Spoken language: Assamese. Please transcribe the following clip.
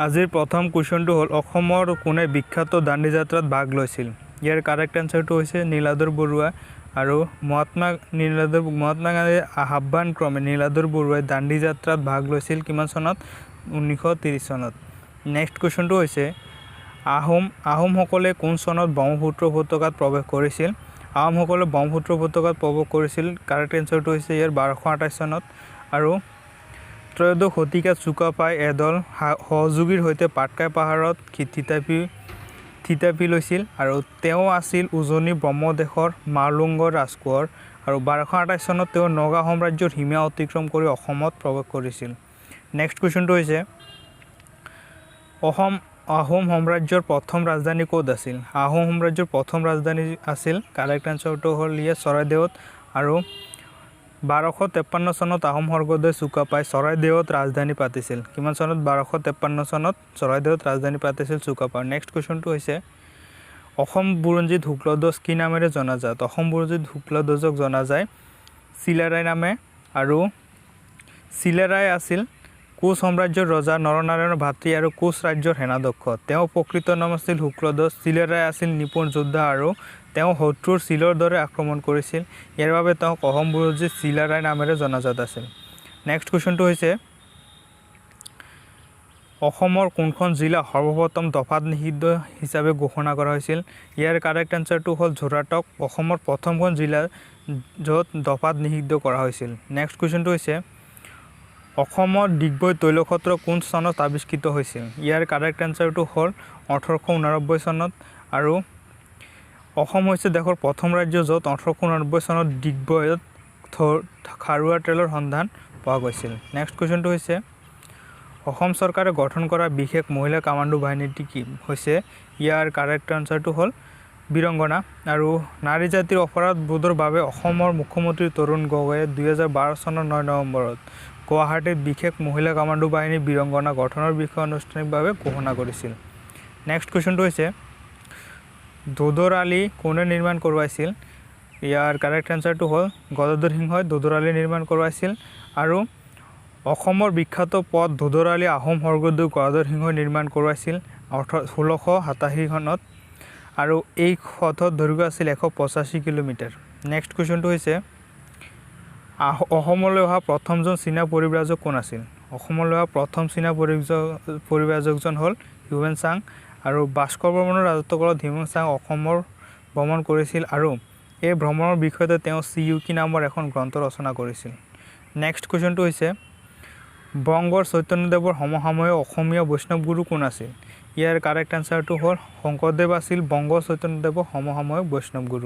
আজিৰ প্ৰথম কুৱেশ্যনটো হ'ল অসমৰ কোনে বিখ্যাত দাণ্ডি যাত্ৰাত ভাগ লৈছিল ইয়াৰ কাৰেক্ট এনসাৰটো হৈছে নীলাধৰ বৰুৱা আৰু মহাত্মা গান্ধীৰ আহ্বান ক্ৰমে নীলাধৰ বৰুৱাই দাণ্ডি যাত্ৰাত ভাগ লৈছিল কিমান চনত 1930 চনত নেক্সট কুৱেশ্যনটো হৈছে আহোমসকলে কোন চনত ব্ৰহ্মপুত্ৰ উপত্যকাত প্ৰৱেশ কৰিছিল আহোমসকলে ব্ৰহ্মপুত্ৰ উপত্যকাত প্ৰৱেশ কৰিছিল কাৰেক্ট এনসাৰটো হৈছে ইয়াৰ 1228 চনত আৰু ত্ৰয়োদশ শতিকাত চুকাফাই এদল সহযোগীৰ সৈতে পাটকাই পাহাৰত থিতাপি লৈছিল আৰু তেওঁ আছিল উজনি ব্ৰহ্মদেশৰ মালুংগৰ ৰাজকোঁৱৰ আৰু 1228 চনত তেওঁ নগা সাম্ৰাজ্যৰ সীমা অতিক্ৰম কৰি অসমত প্ৰৱেশ কৰিছিল নেক্সট কুৱেশ্যনটো হৈছে আহোম সাম্ৰাজ্যৰ প্ৰথম ৰাজধানী ক'ত আছিল আহোম সাম্ৰাজ্যৰ প্ৰথম ৰাজধানী আছিল কাৰেক্ট এনসাৰটো হ'ল ইয়াৰ চৰাইদেউত আৰু 1253 চনত আহোম স্বৰ্গদেউ চুকাফাই চৰাইদেউত ৰাজধানী পাতিছিল কিমান চনত 1253 চনত চৰাইদেউত ৰাজধানী পাতিছিল চুকাফাই নেক্সট কুৱেশ্যনটো হৈছে অসম বুৰঞ্জীত শুক্লধ্বজ কি নামেৰে জনাজাত অসম বুৰঞ্জীত শুক্লধ্বজক জনা যায় চিলাৰায় নামে আৰু চিলাৰায় আছিল কোচ সাম্ৰাজ্যৰ ৰজা নৰনাৰায়ণৰ ভাতৃ আৰু কোচ ৰাজ্যৰ সেনাধ্যক্ষ তেওঁ প্ৰকৃত নাম আছিল শুক্লধ্বজ চিলাৰায় আছিল নিপুণ যোদ্ধা আৰু তেওঁ শত্ৰুৰ চিলৰ দৰে আক্ৰমণ কৰিছিল ইয়াৰ বাবে তেওঁক অসম বুৰঞ্জীত চিলাৰায় নামেৰে জনাজাত আছিল নেক্সট কুৱেশ্যনটো হৈছে অসমৰ কোনখন জিলা সৰ্বপ্ৰথম দফাত নিষিদ্ধ হিচাপে ঘোষণা কৰা হৈছিল ইয়াৰ কাৰেক্ট এনসাৰটো হ'ল যোৰহাটক অসমৰ প্ৰথমখন জিলা য'ত দফাত নিষিদ্ধ কৰা হৈছিল নেক্সট কুৱেশ্যনটো হৈছে অসমৰ ডিগবৈ তৈলক্ষেত্ৰ কোন চনত আৱিষ্কৃত হৈছিল ইয়াৰ কাৰেক্ট এনসাৰটো হ'ল 1889 চনত আৰু অসম হৈছে দেশৰ প্ৰথম ৰাজ্য য'ত 1889 চনত ডিগবৈত খাৰুৱা তেলৰ সন্ধান পোৱা গৈছিল নেক্সট কুৱেশ্যনটো হৈছে অসম চৰকাৰে গঠন কৰা বিশেষ মহিলা কামাণ্ডো বাহিনীটি কি হৈছে ইয়াৰ কাৰেক্ট এনসাৰটো হ'ল বীৰংগনা আৰু নাৰী জাতিৰ অপৰাধ বোধৰ বাবে অসমৰ মুখ্যমন্ত্ৰী তৰুণ গগৈয়ে 2012 চনৰ 9 নৱেম্বৰত গুৱাহাটীত বিশেষ মহিলা কামাণ্ডো বাহিনী বীৰংগনা গঠনৰ বিষয়ে আনুষ্ঠানিকভাৱে ঘোষণা কৰিছিল নেক্সট কুৱেশ্যনটো হৈছে দোদৰ আলি কোনে নিৰ্মাণ কৰোৱাইছিল ইয়াৰ কাৰেক্ট এনসাৰটো হ'ল গদাধৰ সিংহই দোদৰ আলি নিৰ্মাণ কৰোৱাইছিল আৰু অসমৰ বিখ্যাত পথ দোদৰ আলি আহোম স্বৰ্গদেউ গদাধৰ সিংহই নিৰ্মাণ কৰোৱাইছিল 1687 চনত আৰু এই পথৰ দৈৰ্ঘ্য আছিল 185 কিলোমিটাৰ নেক্সট কুৱেশ্যনটো হৈছে অসমলৈ অহা প্ৰথমজন চীনা পৰিব্ৰাজক কোন আছিল অসমলৈ অহা প্ৰথম চীনা পৰিব্ৰাজকজন হ'ল হিউৱেন চাং আৰু ভাস্কৰ বৰ্মনৰ ৰাজত্বকালত হিউৱেন চাং অসমৰ ভ্ৰমণ কৰিছিল আৰু এই ভ্ৰমণৰ বিষয়তে তেওঁ চিইউকি নামৰ এখন গ্ৰন্থ ৰচনা কৰিছিল নেক্সট কুৱেশ্যনটো হৈছে বংগৰ চৈতন্যদেৱৰ সমসাময়িক অসমীয়া বৈষ্ণৱ গুৰু কোন আছিল ইয়াৰ কাৰেক্ট এনসাৰটো হ'ল শংকৰদেৱ আছিল বংগৰ চৈতন্যদেৱৰ সমসাময়িক বৈষ্ণৱ গুৰু